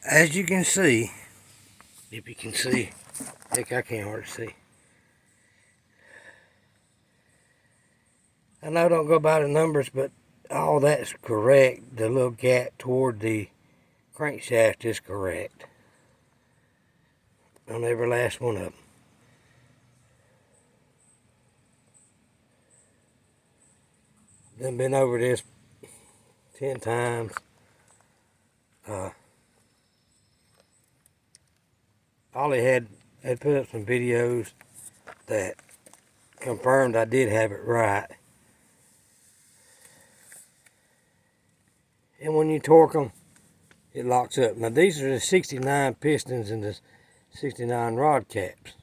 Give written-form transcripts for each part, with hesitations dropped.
As you can see, if you can see, heck, I can't hardly see. I know don't go by the numbers, but all that's correct. The little gap toward the crankshaft is correct on every last one of them. Done been over this 10 times. Ollie had put up some videos that confirmed I did have it right. And when you torque them, it locks up. Now these are the 69 pistons and the 69 rod caps.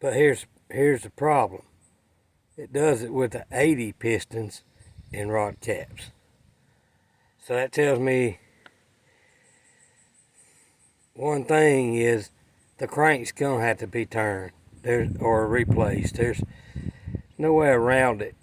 But here's the problem. It does it with the 80 pistons and rod caps. So that tells me one thing is the crank's gonna have to be turned or replaced. There's no way around it.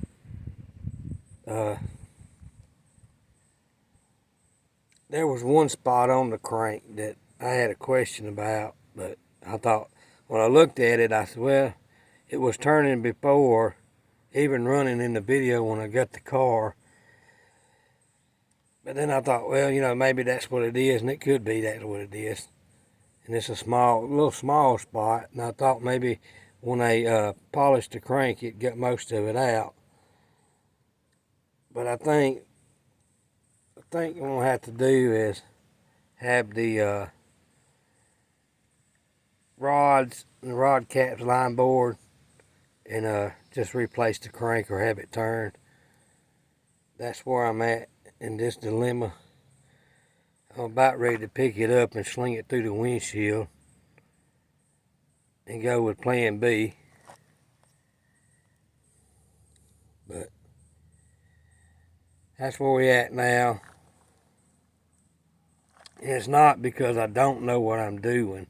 There was one spot on the crank that I had a question about, but I thought when I looked at it, I said, well, it was turning before, even running in the video when I got the car. But then I thought, well, you know, maybe that's what it is, and it could be that's what it is. And it's a little small spot, and I thought maybe when they polished the crank, it got most of it out. But I think what I'm gonna have to do is have the rods and the rod caps line board and just replace the crank or have it turned. That's where I'm at in this dilemma. I'm about ready to pick it up and sling it through the windshield and go with plan B. But that's where we're at now. And it's not because I don't know what I'm doing.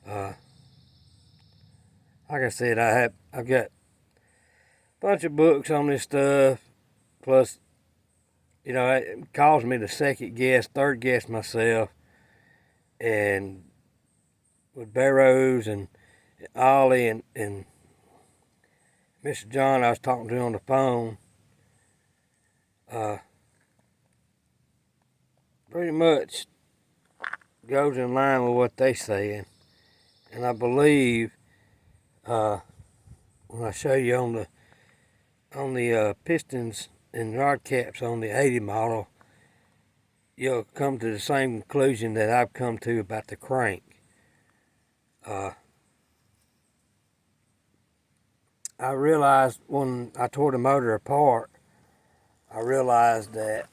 Like I said, I've got a bunch of books on this stuff. Plus, you know, it caused me to third guess myself. And with Barrows and Ollie and Mr. John I was talking to on the phone, pretty much goes in line with what they saying. And I believe when I show you on the pistons and rod caps on the 80 model, you'll come to the same conclusion that I've come to about the crank. I realized when I tore the motor apart, I realized that,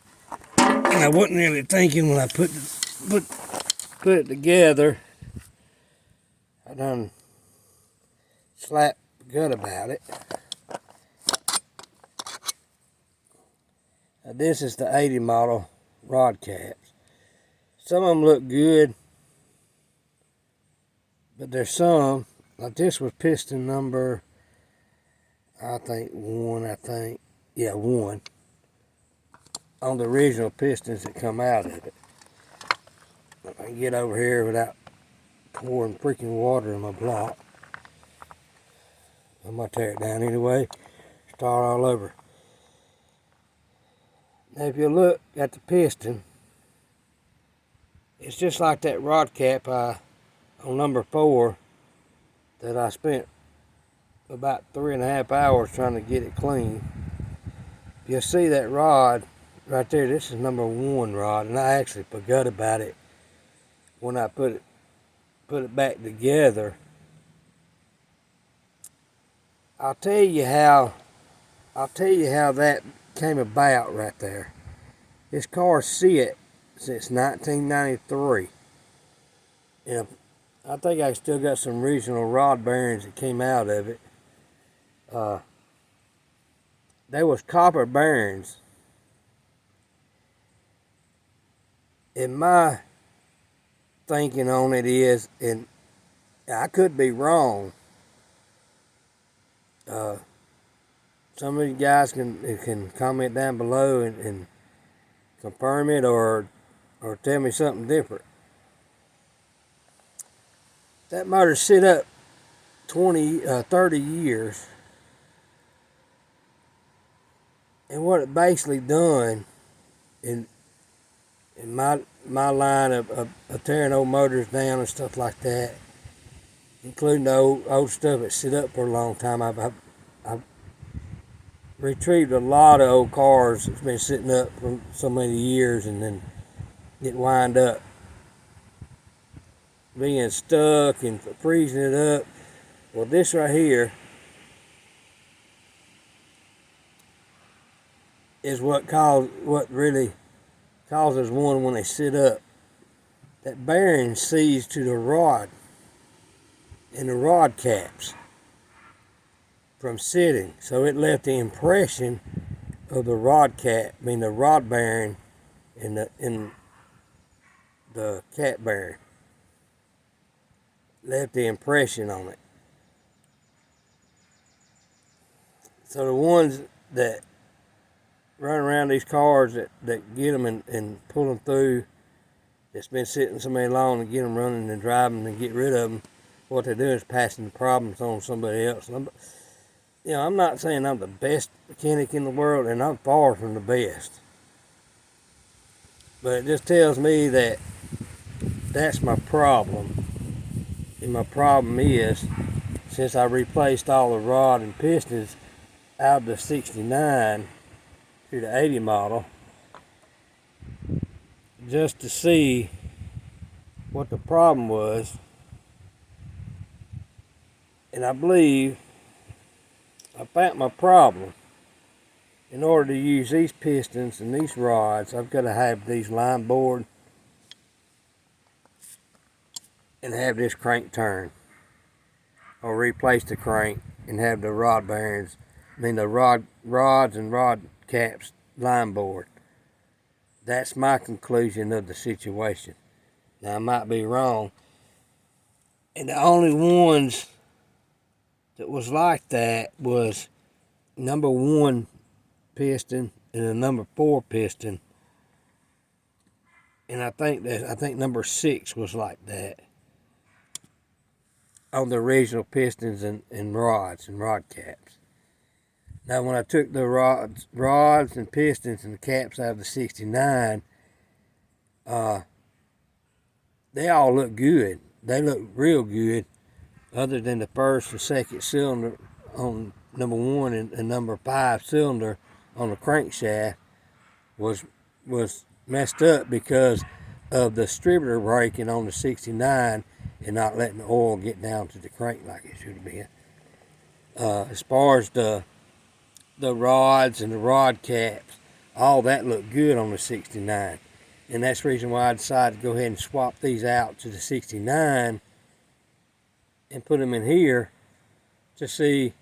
and I wasn't really thinking when I put it together, I done slapped the gut about it. Now this is the 80 model rod caps. Some of them look good, but there's some, like this was piston number, I think one, one, on the original pistons that come out of it. If I can get over here without pouring freaking water in my block. I'm gonna tear it down anyway, start all over. Now if you look at the piston, it's just like that rod cap on number 4 that I spent about 3.5 hours trying to get it clean. You'll see that rod right there, this is number 1 rod, and I actually forgot about it when I put it back together. I'll tell you how that came about right there. This car sit since 1993. And I think I still got some regional rod bearings that came out of it. They was copper bearings. And my thinking on it is, and I could be wrong, some of you guys can comment down below and confirm it or tell me something different. that motor sit up 30 years. And what it basically done in my line of tearing old motors down and stuff like that, including the old stuff that sit up for a long time, I've retrieved a lot of old cars that's been sitting up for so many years, and then it wind up being stuck and freezing it up. Well, this right here is what really causes one when they sit up. That bearing seized to the rod and the rod caps from sitting, so it left the impression of the rod cap, I mean the rod bearing and the cap bearing, left the impression on it. So the ones that run around these cars that get them and pull them through, that's been sitting so many long, and get them running and driving and get rid of them, what they're doing is passing the problems on somebody else. I'm not saying I'm the best mechanic in the world, and I'm far from the best. But it just tells me that that's my problem. And my problem is, since I replaced all the rod and pistons out of the 69 to the 80 model, just to see what the problem was. And I believe I found my problem. In order to use these pistons and these rods, I've got to have these line bored and have this crank turn, or replace the crank and have the rod bearings, the rods and rod caps line bored. That's my conclusion of the situation. Now, I might be wrong. And the only ones that was like that was number 1 piston and a number 4 piston. And I think number 6 was like that on the original pistons and rods and rod caps. Now, when I took the rods and pistons and the caps out of the 69, they all look good. They look real good, other than the first and second cylinder on number 1 and number 5 cylinder on the crankshaft was messed up because of the distributor breaking on the 69 and not letting the oil get down to the crank like it should have been. As far as the rods and the rod caps, all that looked good on the 69. And that's the reason why I decided to go ahead and swap these out to the 69 and put them in here to see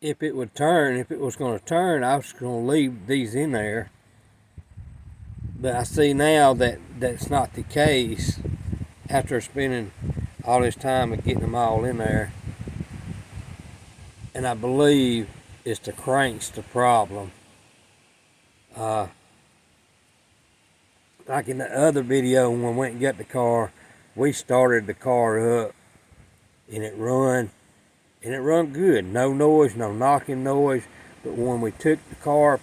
if it would turn. If it was going to turn, I was going to leave these in there. But I see now that that's not the case after spending all this time and getting them all in there. And I believe it's the crank's the problem. Like in the other video, when we went and got the car, we started the car up and it run good. No noise, no knocking noise. But when we took the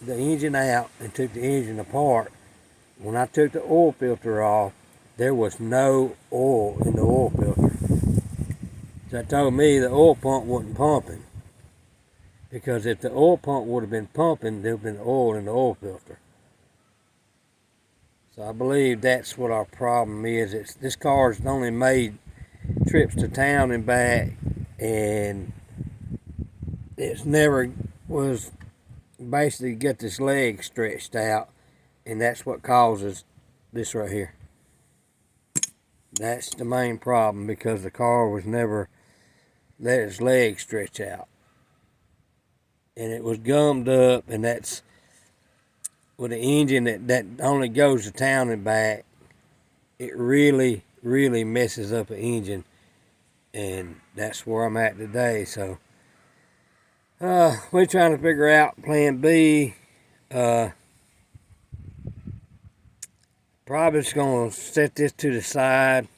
engine out and took the engine apart, when I took the oil filter off, there was no oil in the oil filter. So that told me the oil pump wasn't pumping. Because if the oil pump would have been pumping, there would have been oil in the oil filter. So I believe that's what our problem is. This car's only made trips to town and back, and it's never was basically get this leg stretched out, and that's what causes this right here. That's the main problem, because the car was never let its leg stretch out. And it was gummed up, and that's with an engine that only goes to town and back. It really, really messes up an engine, and that's where I'm at today. So we're trying to figure out plan B. Probably just gonna set this to the side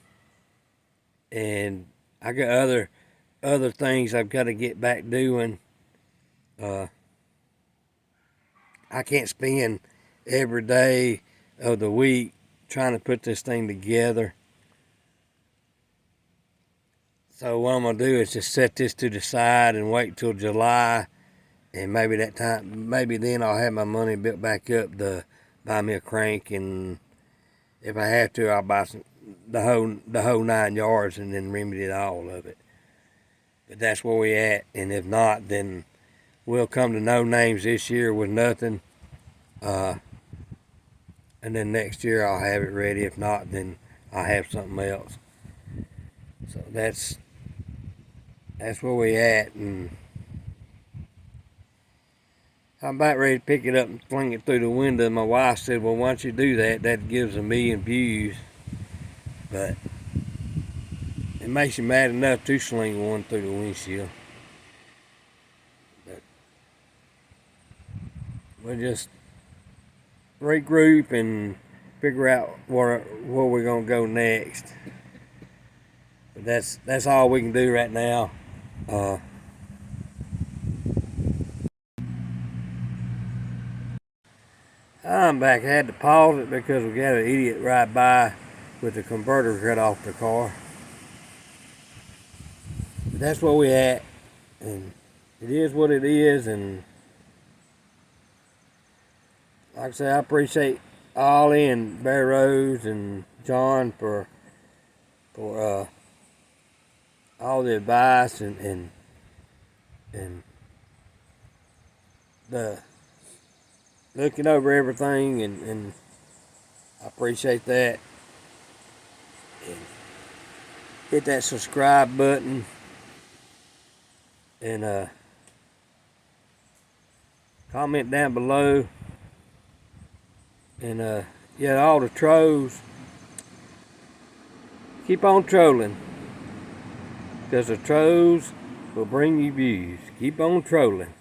and I got other things I've got to get back doing. I can't spend every day of the week trying to put this thing together. So what I'm gonna do is just set this to the side and wait till July, and maybe then I'll have my money built back up to buy me a crank, and if I have to, I'll buy the whole 9 yards and then remedy all of it. But that's where we at, and if not, then we'll come to no names this year with nothing. And then next year I'll have it ready. If not, then I'll have something else. So that's where we at, and I'm about ready to pick it up and fling it through the window. My wife said, well, why don't you do that? That gives 1,000,000 views. But it makes you mad enough to sling one through the windshield. But we'll just regroup and figure out where we're gonna go next. But that's all we can do right now. I'm back. I had to pause it because we got an idiot right by with the converter cut off the car. But that's where we at, and it is what it is. And like I say, I appreciate Ollie and Bear Rose and John for all the advice and the looking over everything, and I appreciate that. And hit that subscribe button, and comment down below, and yeah, all the trolls, keep on trolling, because the trolls will bring you views. Keep on trolling.